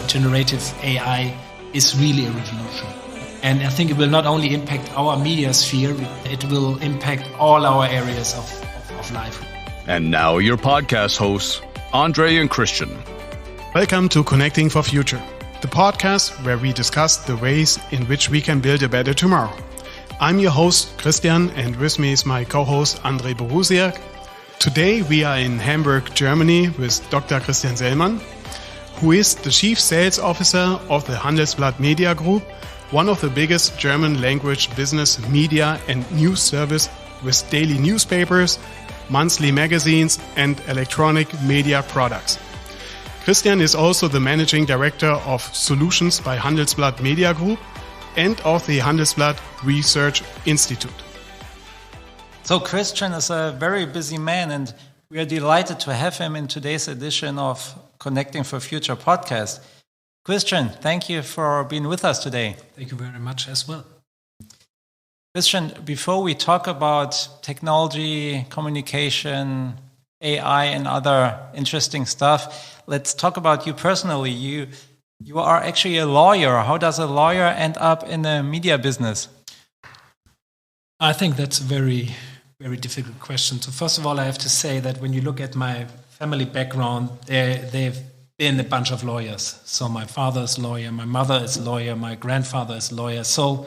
generative AI is really a revolution. And I think it will not only impact our media sphere, it will impact all our areas of life. And now your podcast hosts, Andre and Christian. Welcome to Connecting for Future, the podcast where we discuss the ways in which we can build a better tomorrow. I'm your host, Christian, and with me is my co-host, Andre Borusiak. Today we are in Hamburg, Germany with Dr. Christian Sellmann, who is the Chief Sales Officer of the Handelsblatt Media Group, one of the biggest German language business, media and news service with daily newspapers, monthly magazines and electronic media products. Christian is also the Managing Director of Solutions by Handelsblatt Media Group and of the Handelsblatt Research Institute. So Christian is a very busy man, and we are delighted to have him in today's edition of Connecting for Future podcast. Christian, thank you for being with us today. Thank you very much as well. Christian, before we talk about technology, communication, AI, and other interesting stuff, let's talk about you personally. You are actually a lawyer. How does a lawyer end up in the media business? I think that's a very, very difficult question. So first of all, I have to say that when you look at my family background, they've been a bunch of lawyers. So my father is a lawyer, my mother is a lawyer, my grandfather is a lawyer. So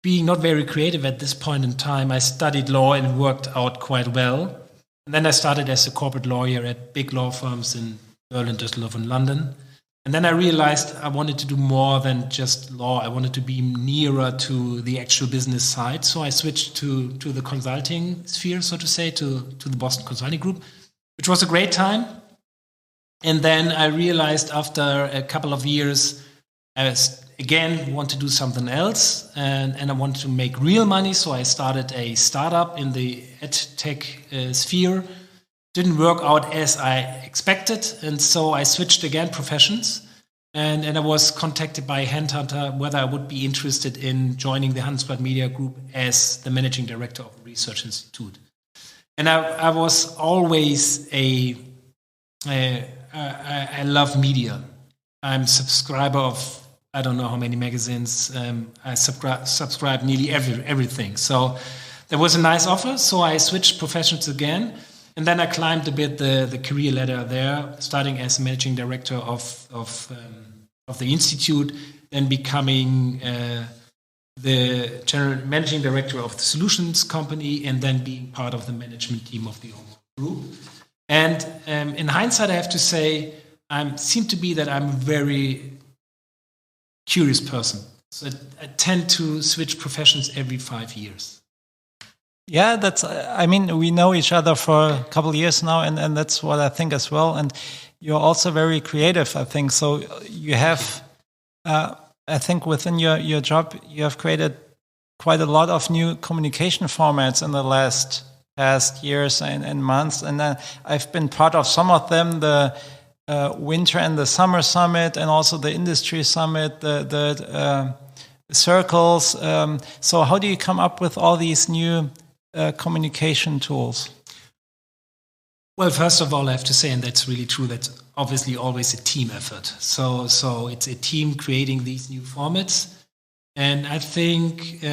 being not very creative at this point in time, I studied law and it worked out quite well. And then I started as a corporate lawyer at big law firms in Berlin, Düsseldorf, and London. And then I realized I wanted to do more than just law. I wanted to be nearer to the actual business side. So I switched to the consulting sphere, so to say, to the Boston Consulting Group, which was a great time. And then I realized after a couple of years, I again want to do something else, and I wanted to make real money. So I started a startup in the ed tech sphere. Didn't work out as I expected, and so I switched again professions. And I was contacted by a headhunter whether I would be interested in joining the Handelsblatt Media Group as the managing director of the Research Institute. And I was always I love media. I'm a subscriber of I don't know how many magazines. I subscribe nearly everything. So there was a nice offer. So I switched professions again, and then I climbed a bit the career ladder there, starting as managing director of the institute, then becoming the general managing director of the solutions company, and then being part of the management team of the overall group. And in hindsight, I have to say, I'm a very curious person. So I tend to switch professions every 5 years. Yeah, we know each other for a couple of years now, and that's what I think as well. And you're also very creative, I think. So you have, I think within your job, you have created quite a lot of new communication formats in the past years and months. And I've been part of some of them, the winter and the summer summit, and also the industry summit, the circles. So how do you come up with all these new communication tools? Well, first of all, I have to say, and that's really true, that's obviously always a team effort. So it's a team creating these new formats. And I think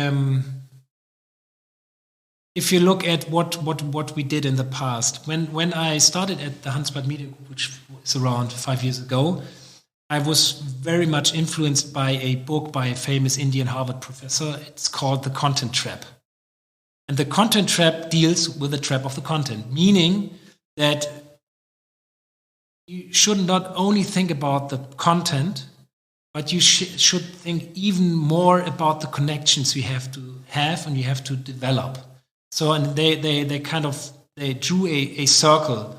if you look at what we did in the past, when I started at the Handelsblatt Media Group, which was around 5 years ago, I was very much influenced by a book by a famous Indian Harvard professor. It's called The Content Trap. And the content trap deals with the trap of the content, meaning that you should not only think about the content, but you should think even more about the connections you have and you have to develop. So, and they drew a circle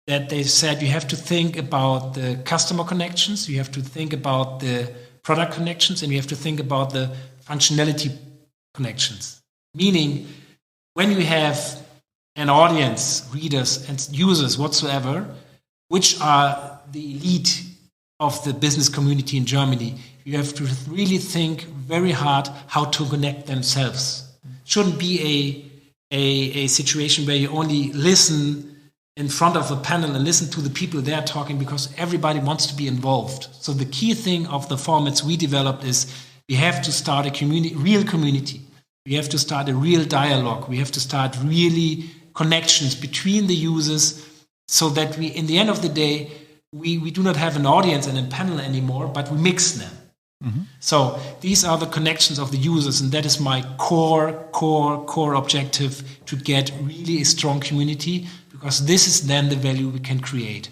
that they said you have to think about the customer connections, you have to think about the product connections, and you have to think about the functionality connections. Meaning, when you have an audience, readers and users whatsoever, which are the elite of the business community in Germany, you have to really think very hard how to connect themselves. Shouldn't be a situation where you only listen in front of a panel and listen to the people there talking, because everybody wants to be involved. So the key thing of the formats we developed is we have to start a real community. We have to start a real dialogue. We have to start really connections between the users, so that we, in the end of the day, we do not have an audience and a panel anymore, but we mix them. Mm-hmm. So these are the connections of the users, and that is my core objective, to get really a strong community, because this is then the value we can create.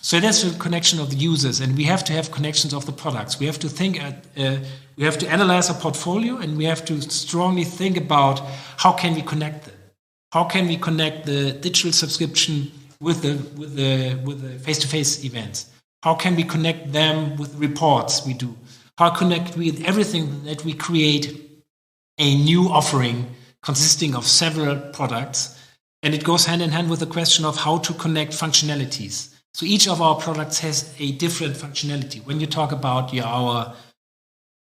So that's the connection of the users, and we have to have connections of the products. We have to think we have to analyze our portfolio, and we have to strongly think about how can we connect them. How can we connect the digital subscription with the face-to-face events? How can we connect them with reports we do? How connect we with everything that we create a new offering consisting of several products? And it goes hand in hand with the question of how to connect functionalities. So each of our products has a different functionality. When you talk about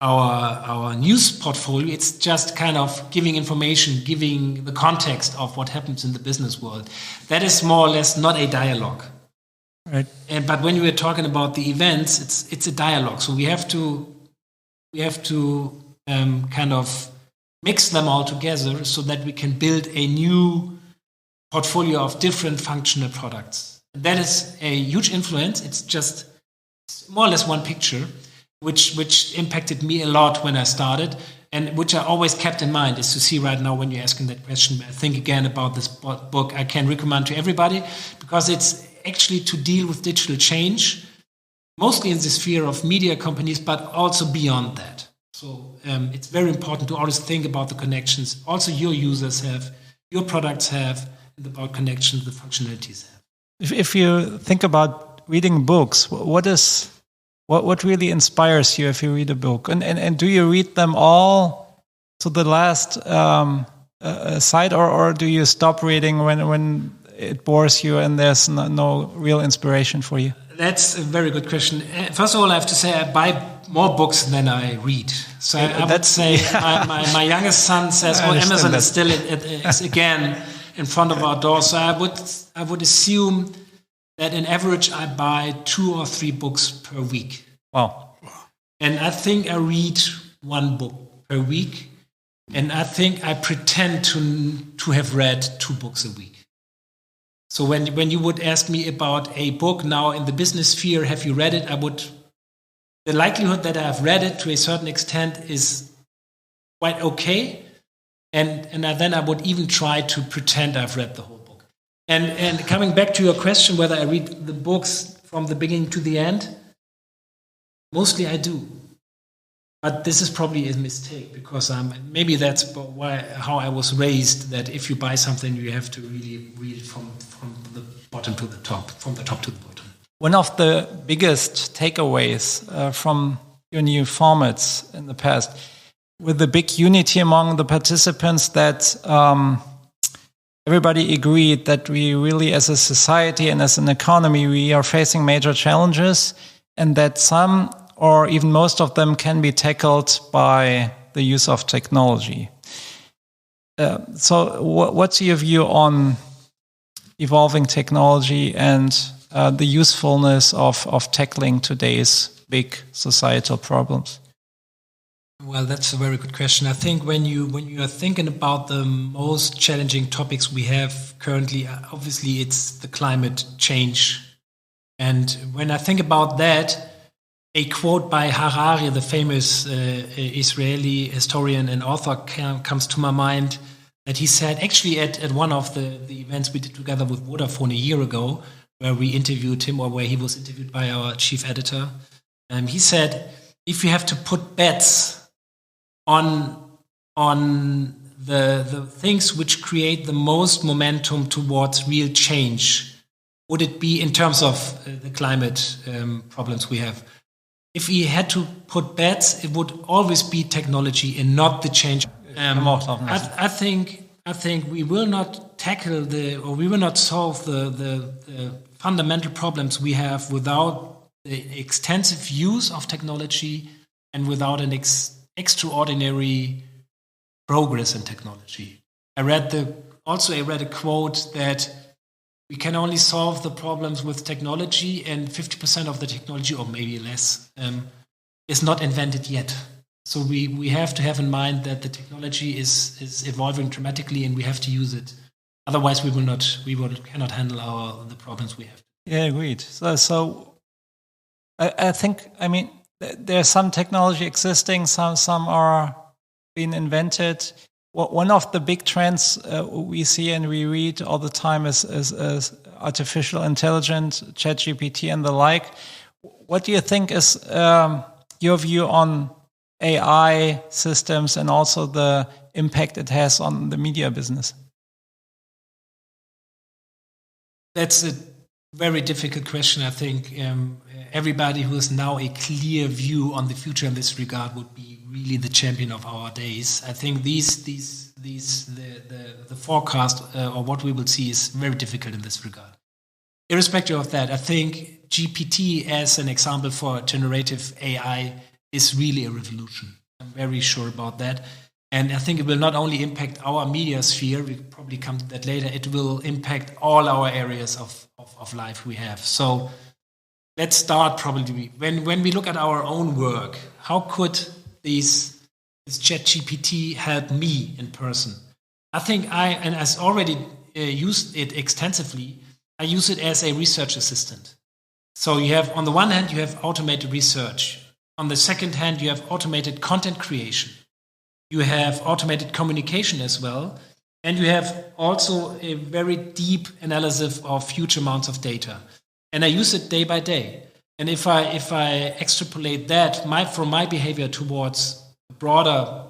our news portfolio, it's just kind of giving information, giving the context of what happens in the business world. That is more or less not a dialogue. Right. But when you are talking about the events, it's a dialogue. So we have to kind of mix them all together so that we can build a new portfolio of different functional products. And that is a huge influence. It's just more or less one picture, which impacted me a lot when I started, and which I always kept in mind, is to see right now when you're asking that question, I think again about this book I can recommend to everybody, because it's actually to deal with digital change, mostly in the sphere of media companies, but also beyond that. So it's very important to always think about the connections also your users have, your products have, and about connections the functionalities have. If you think about reading books, what really inspires you if you read a book? And do you read them all to the last side, or do you stop reading when it bores you and there's no real inspiration for you? That's a very good question. First of all, I have to say I buy more books than I read. So I would say my youngest son says, "Oh, Amazon is still it's again in front of our door." So I would assume that in average I buy 2 or 3 books per week. Wow! And I think I read 1 book per week, and I think I pretend to have read 2 books a week. So when you would ask me about a book now in the business sphere, have you read it? The likelihood that I have read it to a certain extent is quite okay, and then I would even try to pretend I've read the whole book. And coming back to your question, whether I read the books from the beginning to the end, mostly I do. But this is probably a mistake, because maybe that's how I was raised, that if you buy something, you have to really read it from the bottom to the top, from the top to the bottom. One of the biggest takeaways from your new formats in the past, with the big unity among the participants, that everybody agreed that we really, as a society and as an economy, we are facing major challenges, and that some or even most of them can be tackled by the use of technology. So what's your view on evolving technology and the usefulness of tackling today's big societal problems? Well, that's a very good question. I think when you are thinking about the most challenging topics we have currently, obviously it's the climate change. And when I think about that, a quote by Harari, the famous Israeli historian and author, comes to my mind, that he said, actually at one of the events we did together with Vodafone a year ago, where we interviewed him, or where he was interviewed by our chief editor, he said, if you have to put bets on the things which create the most momentum towards real change, would it be in terms of the climate problems we have? If we had to put bets, it would always be technology and not the change. I think we will not tackle we will not solve the fundamental problems we have without the extensive use of technology and without an extraordinary progress in technology. I read a quote that we can only solve the problems with technology, and 50% of the technology, or maybe less, is not invented yet. So we have to have in mind that the technology is evolving dramatically, and we have to use it. Otherwise, we cannot handle the problems we have. Yeah, agreed. So I think, I mean, there's some technology existing, some are being invented. One of the big trends we see and we read all the time is artificial intelligence, ChatGPT and the like. What do you think is your view on AI systems and also the impact it has on the media business? That's a very difficult question. I think everybody who has now a clear view on the future in this regard would be really the champion of our days. I think the forecast or what we will see is very difficult in this regard. Irrespective of that, I think GPT as an example for generative AI is really a revolution. I'm very sure about that. And I think it will not only impact our media sphere, we'll probably come to that later, it will impact all our areas of life we have. So let's start probably, when we look at our own work, how could this ChatGPT help me in person? I think I already used it extensively. I use it as a research assistant. So you have, on the one hand, you have automated research. On the second hand, you have automated content creation. You have automated communication as well. And you have also a very deep analysis of huge amounts of data. And I use it day by day. And if I extrapolate that from my behavior towards a broader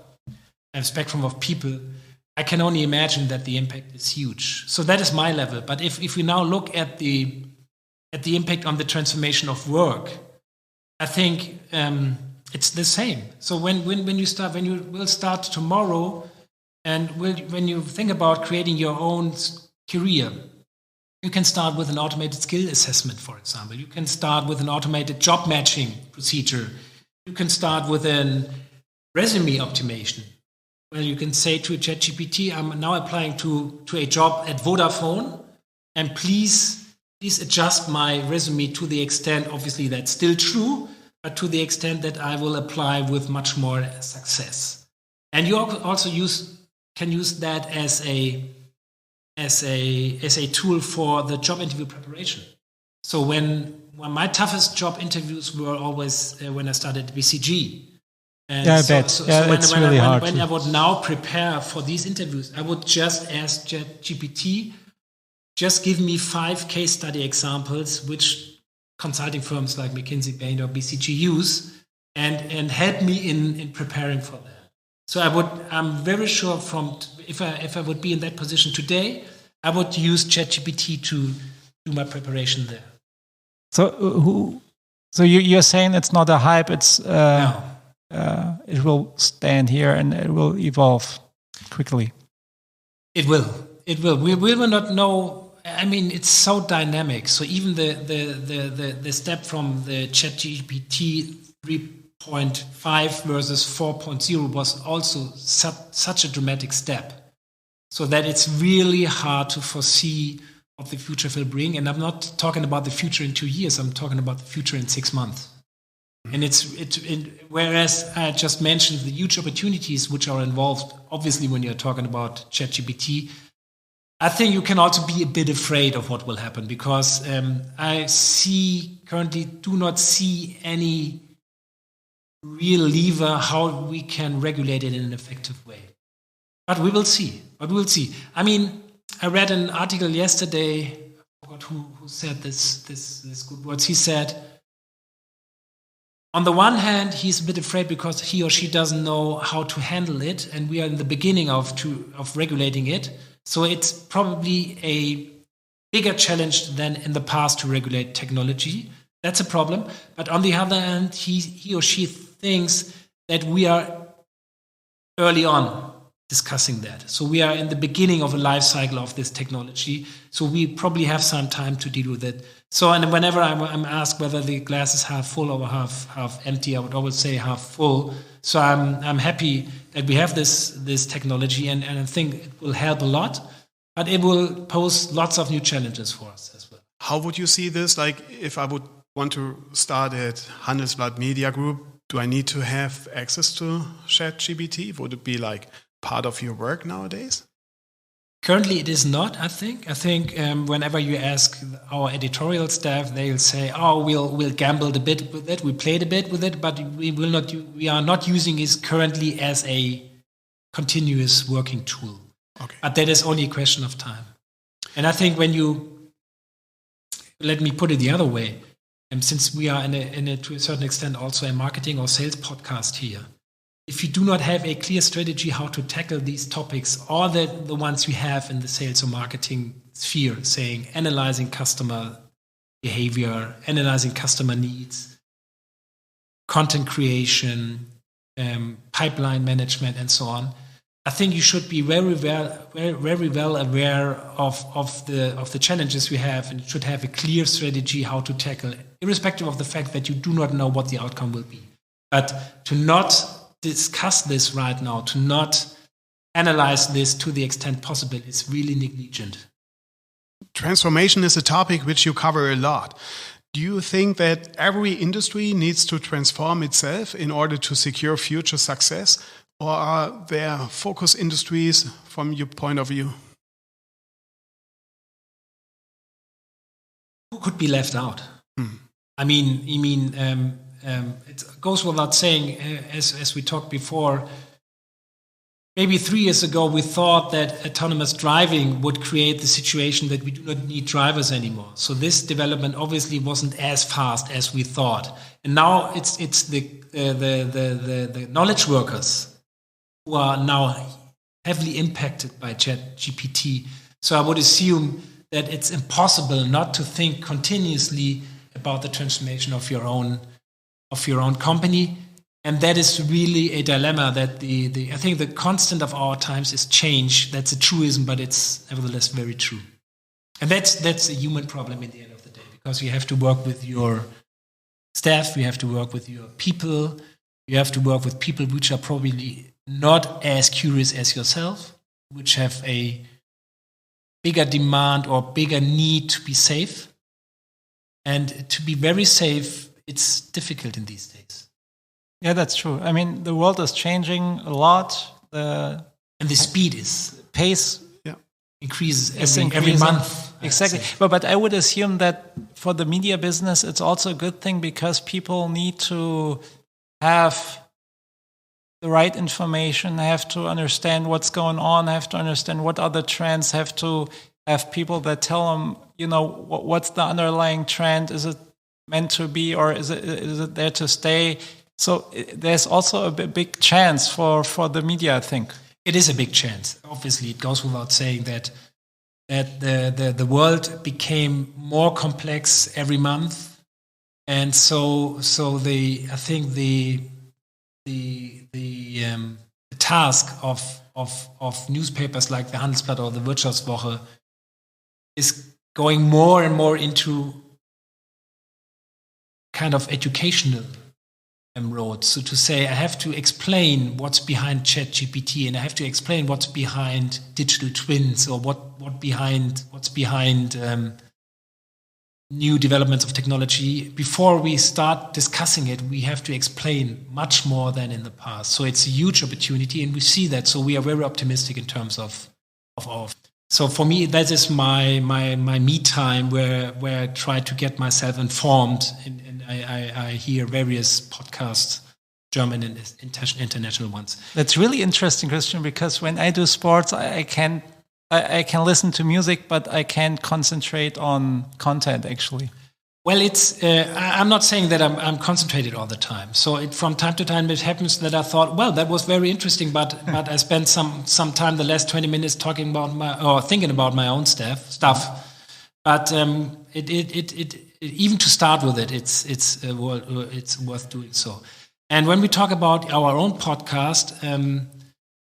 spectrum of people, I can only imagine that the impact is huge. So that is my level. But if we now look at the impact on the transformation of work, I think it's the same. So when you will start tomorrow, and when you think about creating your own career, you can start with an automated skill assessment, for example. You can start with an automated job matching procedure. You can start with a resume optimization. Well, you can say to a ChatGPT, I'm now applying to a job at Vodafone, and please adjust my resume to the extent, obviously that's still true, but to the extent that I will apply with much more success. And you also can use that as a tool for the job interview preparation. So when my toughest job interviews were always when I started at BCG. And yeah, I bet. So it's really hard. When I would now prepare for these interviews, I would just ask ChatGPT, just give me 5 case study examples which consulting firms like McKinsey, Bain, or BCG use, and help me in preparing for that. So I'm very sure if I would be in that position today, I would use ChatGPT to do my preparation there. So you're saying it's not a hype, it's No. It will stand here and it will evolve quickly. It will. We will not know. I mean, it's so dynamic. So even the step from the ChatGPT 3.5 versus 4.0 was also such a dramatic step. So that it's really hard to foresee what the future will bring. And I'm not talking about the future in 2 years. I'm talking about the future in 6 months. And whereas I just mentioned the huge opportunities which are involved, obviously, when you're talking about ChatGPT, I think you can also be a bit afraid of what will happen, because I currently do not see any real lever how we can regulate it in an effective way. But we will see. I mean, I read an article yesterday, I forgot who said this good words. He said, on the one hand, he's a bit afraid because he or she doesn't know how to handle it, and we are in the beginning of regulating it. So it's probably a bigger challenge than in the past to regulate technology. That's a problem. But on the other hand, he or she thinks that we are early on discussing that. So we are in the beginning of a life cycle of this technology. So we probably have some time to deal with it. So, and whenever I'm asked whether the glass is half full or half empty, I would always say half full. So I'm happy that we have this technology, and I think it will help a lot. but it will pose lots of new challenges for us as well. How would you see this? Like, if I would want to start at Handelsblatt Media Group, do I need to have access to ChatGPT? Would it be like part of your work nowadays? Currently, it is not, I think. I think whenever you ask our editorial staff, they'll say, "Oh, we'll gamble a bit with it, we played a bit with it, but we are not using it currently as a continuous working tool." Okay. But that is only a question of time. And I think let me put it the other way, since we are to a certain extent also a marketing or sales podcast here, if you do not have a clear strategy how to tackle these topics, or the ones you have in the sales or marketing sphere, saying analyzing customer behavior, analyzing customer needs, content creation, pipeline management, and so on, I think you should be very well aware of the challenges we have, and should have a clear strategy how to tackle, irrespective of the fact that you do not know what the outcome will be. But to not discuss this right now, to not analyze this to the extent possible, is really negligent. Transformation is a topic which you cover a lot. Do you think that every industry needs to transform itself in order to secure future success? Or are there focus industries from your point of view? Who could be left out? I mean, it goes without saying, as we talked before, maybe 3 years ago we thought that autonomous driving would create the situation that we do not need drivers anymore. So this development obviously wasn't as fast as we thought. And now it's the knowledge workers who are now heavily impacted by ChatGPT. So I would assume that it's impossible not to think continuously about the transformation of your own company, and that is really a dilemma. That I think the constant of our times is change. That's a truism, but it's nevertheless very true. And that's a human problem in the end of the day, because you have to work with your staff, you have to work with your people, you have to work with people which are probably not as curious as yourself, which have a bigger demand or bigger need to be safe. And to be very safe, it's difficult in these days. Yeah, that's true. I mean, the world is changing a lot. And the speed pace increases every month. Exactly. But I would assume that for the media business, it's also a good thing, because people need to have the right information, have to understand what's going on, have to understand what are the trends, have to have people that tell them, what's the underlying trend? Is it meant to be, or is it there to stay? So there's also a big chance for the media, I think. It is a big chance. Obviously, it goes without saying that the world became more complex every month, and so I think the task of newspapers like the Handelsblatt or the Wirtschaftswoche is going more and more into kind of educational road. So to say, I have to explain what's behind ChatGPT, and I have to explain what's behind digital twins, or what's behind new developments of technology. Before we start discussing it, we have to explain much more than in the past. So it's a huge opportunity, and we see that. So we are very optimistic in terms of our. So for me, that is my me time where I try to get myself informed, and I hear various podcasts, German and international ones. That's really interesting, Christian, because when I do sports, I can listen to music, but I can't concentrate on content, actually. Well, I'm not saying that I'm concentrated all the time. So from time to time, it happens that I thought, well, that was very interesting, but I spent some time, the last 20 minutes, thinking about my own stuff. But even to start with it, it's worth doing so. And when we talk about our own podcast,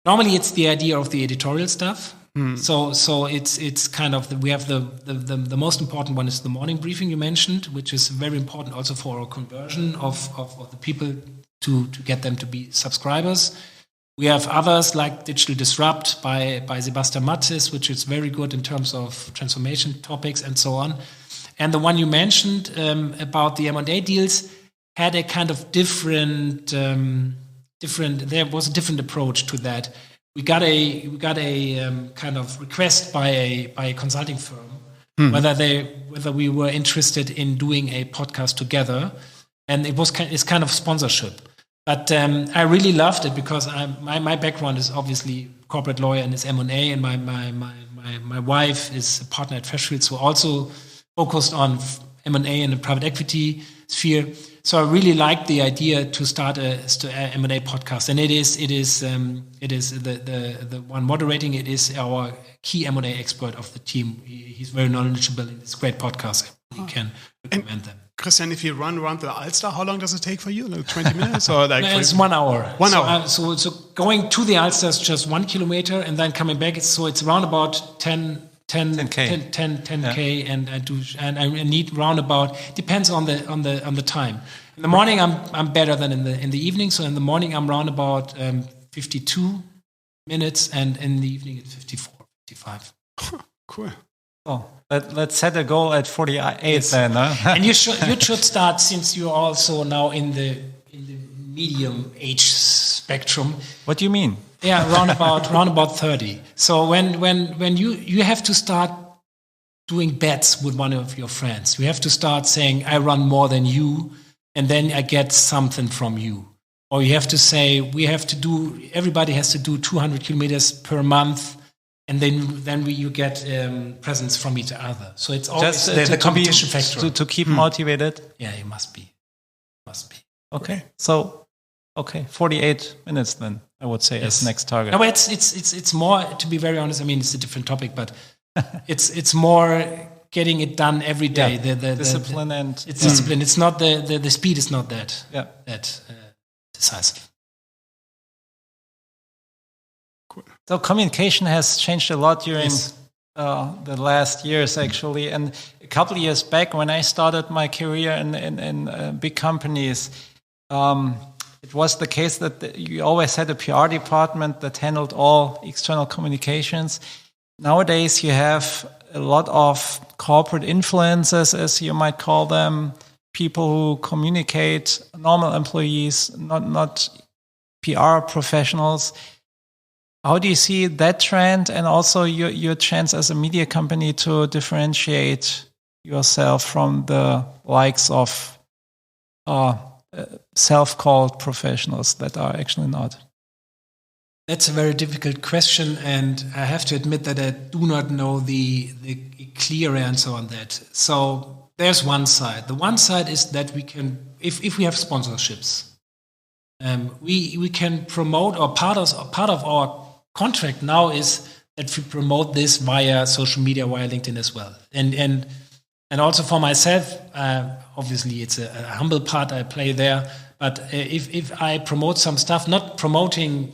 normally it's the idea of the editorial stuff. So it's kind of we have the most important one is the morning briefing you mentioned, which is very important also for our conversion of the people to get them to be subscribers. We have others like Digital Disrupt by Sebastian Matzis, which is very good in terms of transformation topics and so on. And the one you mentioned about the M&A deals had a kind of different. There was a different approach to that. We got a kind of request by a consulting firm whether we were interested in doing a podcast together, and it's kind of sponsorship. But I really loved it because my background is obviously corporate lawyer and is M&A, and my wife is a partner at Freshfields, who also focused on M&A in the private equity sphere. So I really liked the idea to start a M&A podcast, and it is the one moderating it is our key M&A expert of the team. He's very knowledgeable in this great podcast. We can recommend them. Christian, if you run around the Ulster, how long does it take for you? Like 20 minutes or like? No, it's 1 hour. 1 hour. So going to the Ulster is just 1 kilometer, and then coming back, it's around about 10K, and I need round about, depends on the time. In the morning I'm better than in the evening. So in the morning I'm round about 52 minutes, and in the evening it's 54, 55. Cool. Oh, let's set a goal at 48 yes. Then. Huh? And you should start, since you're also now in the medium age spectrum. What do you mean? Yeah, round about 30. So when you have to start doing bets with one of your friends, you have to start saying, I run more than you, and then I get something from you. Or you have to say, everybody has to do 200 kilometers per month, and then you get presents from each other. So it's always the competition factor. To keep motivated? Yeah, it must be. Okay. So, 48 minutes then, I would say, as next target. No, it's more, to be very honest, I mean, it's a different topic, but it's more getting it done every day. Yeah. The discipline discipline. It's not the speed is not that decisive. Cool. So communication has changed a lot during the last years, actually. And a couple of years back, when I started my career in big companies, it was the case that you always had a PR department that handled all external communications. Nowadays, you have a lot of corporate influencers, as you might call them, people who communicate, normal employees, not PR professionals. How do you see that trend, and also your chance as a media company to differentiate yourself from the likes of self-called professionals that are actually not? That's a very difficult question, and I have to admit that I do not know the clear answer on that. So there's one side. The one side is that we can, if we have sponsorships, we can promote, or part of our contract now is that we promote this via social media, via LinkedIn as well. And also for myself, obviously it's a humble part I play there. But if I promote some stuff, not promoting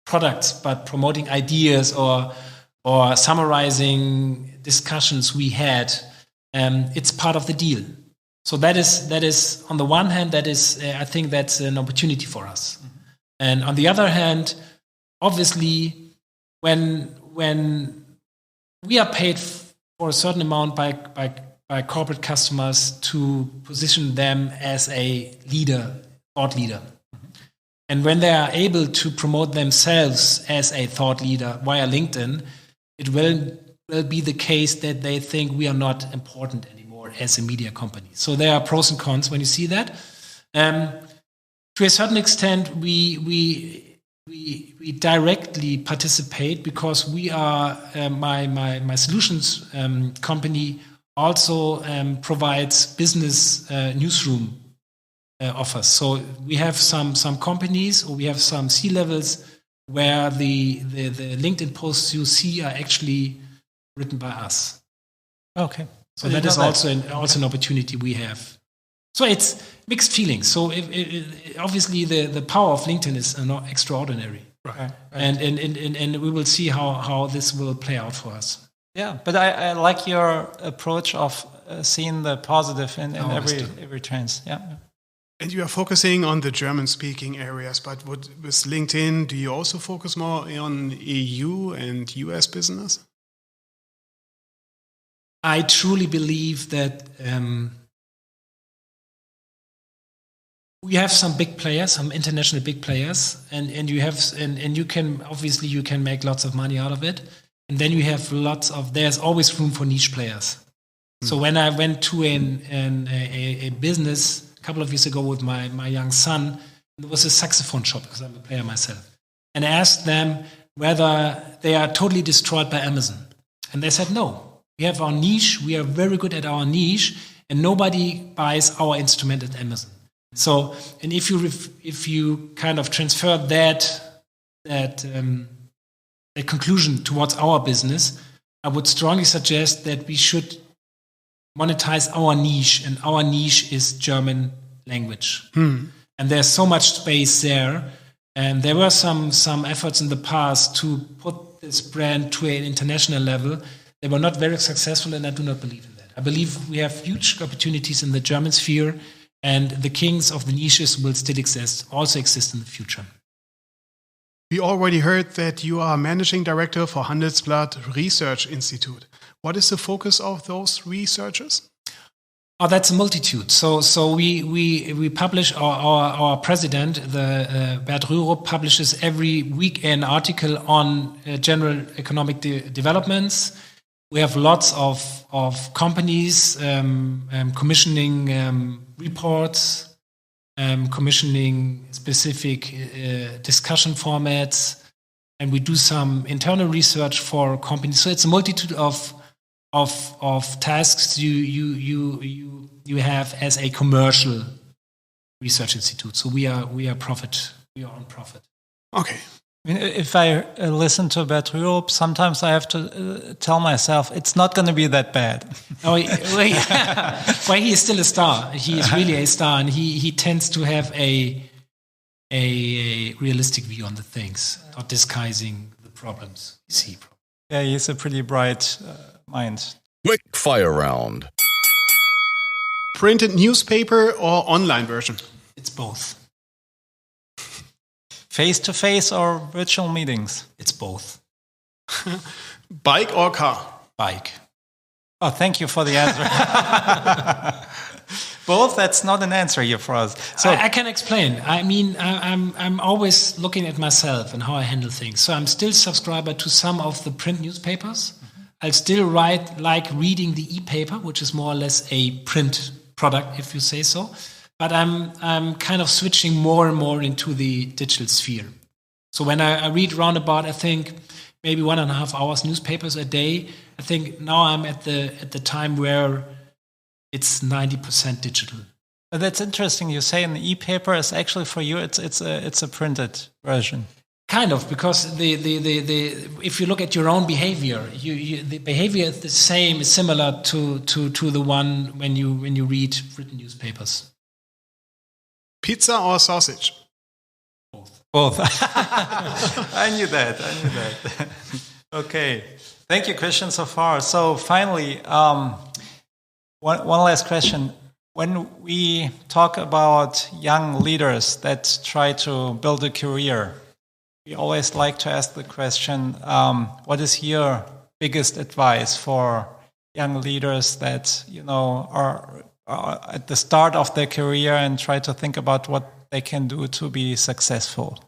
products, but promoting ideas or summarizing discussions we had, it's part of the deal. So that is on the one hand, I think that's an opportunity for us. Mm-hmm. And on the other hand, obviously, when we are paid for a certain amount by corporate customers to position them as a thought leader. Mm-hmm. And when they are able to promote themselves as a thought leader via LinkedIn, it will be the case that they think we are not important anymore as a media company. So there are pros and cons when you see that. To a certain extent, we directly participate because we are my solutions company also provides business newsroom offers. So we have some companies, or we have some C-levels where the LinkedIn posts you see are actually written by us. Okay. So that is also an opportunity we have. So it's mixed feelings. So obviously the power of LinkedIn is extraordinary. Right. And we will see how this will play out for us. Yeah, but I like your approach of seeing the positive in every trend. Yeah. And you are focusing on the German-speaking areas, but with LinkedIn, do you also focus more on EU and US business? I truly believe that we have some big players, some international big players, and you can obviously you can make lots of money out of it, and then you have there's always room for niche players. So when I went to a business a couple of years ago with my young son, there was a saxophone shop because I'm a player myself, and I asked them whether they are totally destroyed by Amazon, and they said no. We have our niche. We are very good at our niche, and nobody buys our instrument at Amazon. So, and if you kind of transfer that conclusion towards our business, I would strongly suggest that we should monetize our niche, and our niche is German language. And there's so much space there, and there were some efforts in the past to put this brand to an international level. They were not very successful, and I do not believe in that. I believe we have huge opportunities in the German sphere, and the kings of the niches will still also exist in the future. We already heard that you are managing director for Handelsblatt Research Institute. What is the focus of those researchers? Oh, that's a multitude. So we publish our president, Bert Rürup, publishes every week an article on general economic developments. We have lots of companies commissioning reports, commissioning specific discussion formats, and we do some internal research for companies. So it's a multitude of tasks you have as a commercial research institute. So we are on profit. Okay. I mean, if I listen to Bert Rürup, sometimes I have to tell myself it's not going to be that bad. Well, he is still a star. He is really a star, and he tends to have a realistic view on the things, not disguising the problems you see. Yeah, he's a pretty bright mind. Quick fire round. Printed newspaper or online version? It's both. Face-to-face or virtual meetings? It's both. Bike or car? Bike. Oh, thank you for the answer. Both? That's not an answer here for us. So I can explain. I mean, I'm always looking at myself and how I handle things. So I'm still subscriber to some of the print newspapers. I'll still like reading the e-paper, which is more or less a print product, if you say so. But I'm kind of switching more and more into the digital sphere. So when I read roundabout, I think maybe 1.5 hours newspapers a day. I think now I'm at the time where it's 90% digital. But that's interesting. You say in the e-paper is actually for you it's a printed version. Kind of, because the if you look at your own behavior, the behavior is the same, is similar to the one when you read written newspapers. Pizza or sausage? Both. I knew that. Okay. Thank you, Christian, so far. So finally, one last question. When we talk about young leaders that try to build a career, we always like to ask the question, what is your biggest advice for young leaders that, are at the start of their career and try to think about what they can do to be successful?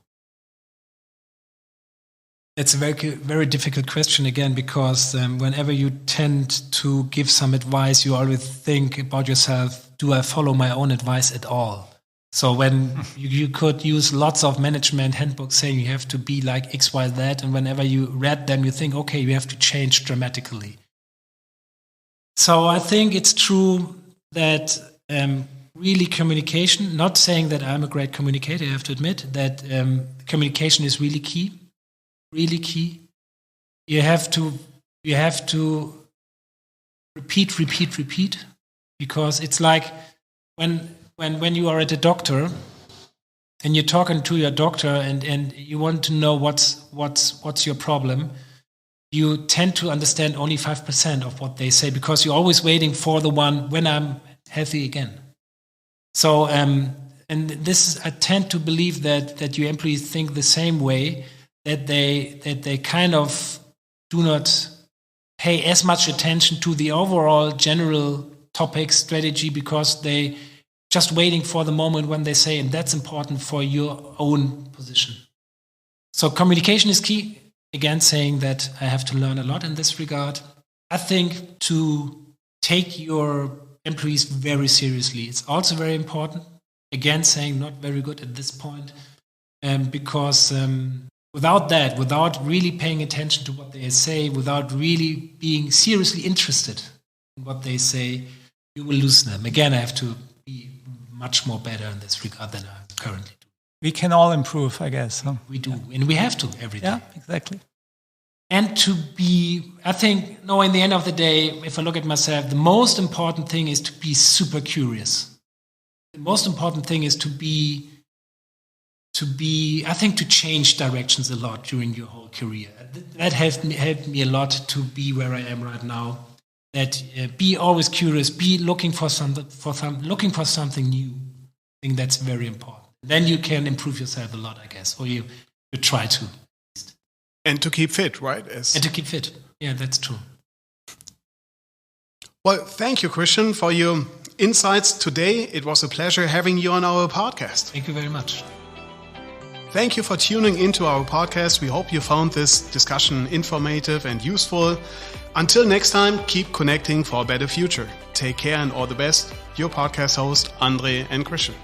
It's a very, very difficult question again, because whenever you tend to give some advice, you always think about yourself, do I follow my own advice at all? So when you could use lots of management handbooks saying you have to be like X, Y, Z, and whenever you read them, you think, okay, you have to change dramatically. So I think it's true that really communication, not saying that I'm a great communicator, I have to admit that communication is really key. Really key. You have to repeat, because it's like when you are at a doctor and you're talking to your doctor and you want to know what's your problem, you tend to understand only 5% of what they say, because you're always waiting for the one when I'm healthy again. So and this I tend to believe that your employees think the same way, that they kind of do not pay as much attention to the overall general topic strategy, because they just waiting for the moment when they say, and that's important for your own position. So communication is key. Again, saying that I have to learn a lot in this regard. I think to take your employees very seriously, it's also very important. Again, saying not very good at this point, because without that, without really paying attention to what they say, without really being seriously interested in what they say, you will lose them. Again, I have to be much more better in this regard than I currently do. We can all improve, I guess. Huh? We do, and we have to every day. Yeah, exactly. And to be, I think, no, in the end of the day, if I look at myself, the most important thing is to be super curious. The most important thing is to be, I think, to change directions a lot during your whole career. That helped me a lot to be where I am right now. That be always curious, be looking for something new. I think that's very important. Then you can improve yourself a lot, I guess, or you try to. And to keep fit, right? And to keep fit. Yeah, that's true. Well, thank you, Christian, for your insights today. It was a pleasure having you on our podcast. Thank you very much. Thank you for tuning into our podcast. We hope you found this discussion informative and useful. Until next time, keep connecting for a better future. Take care and all the best. Your podcast host, Andre and Christian.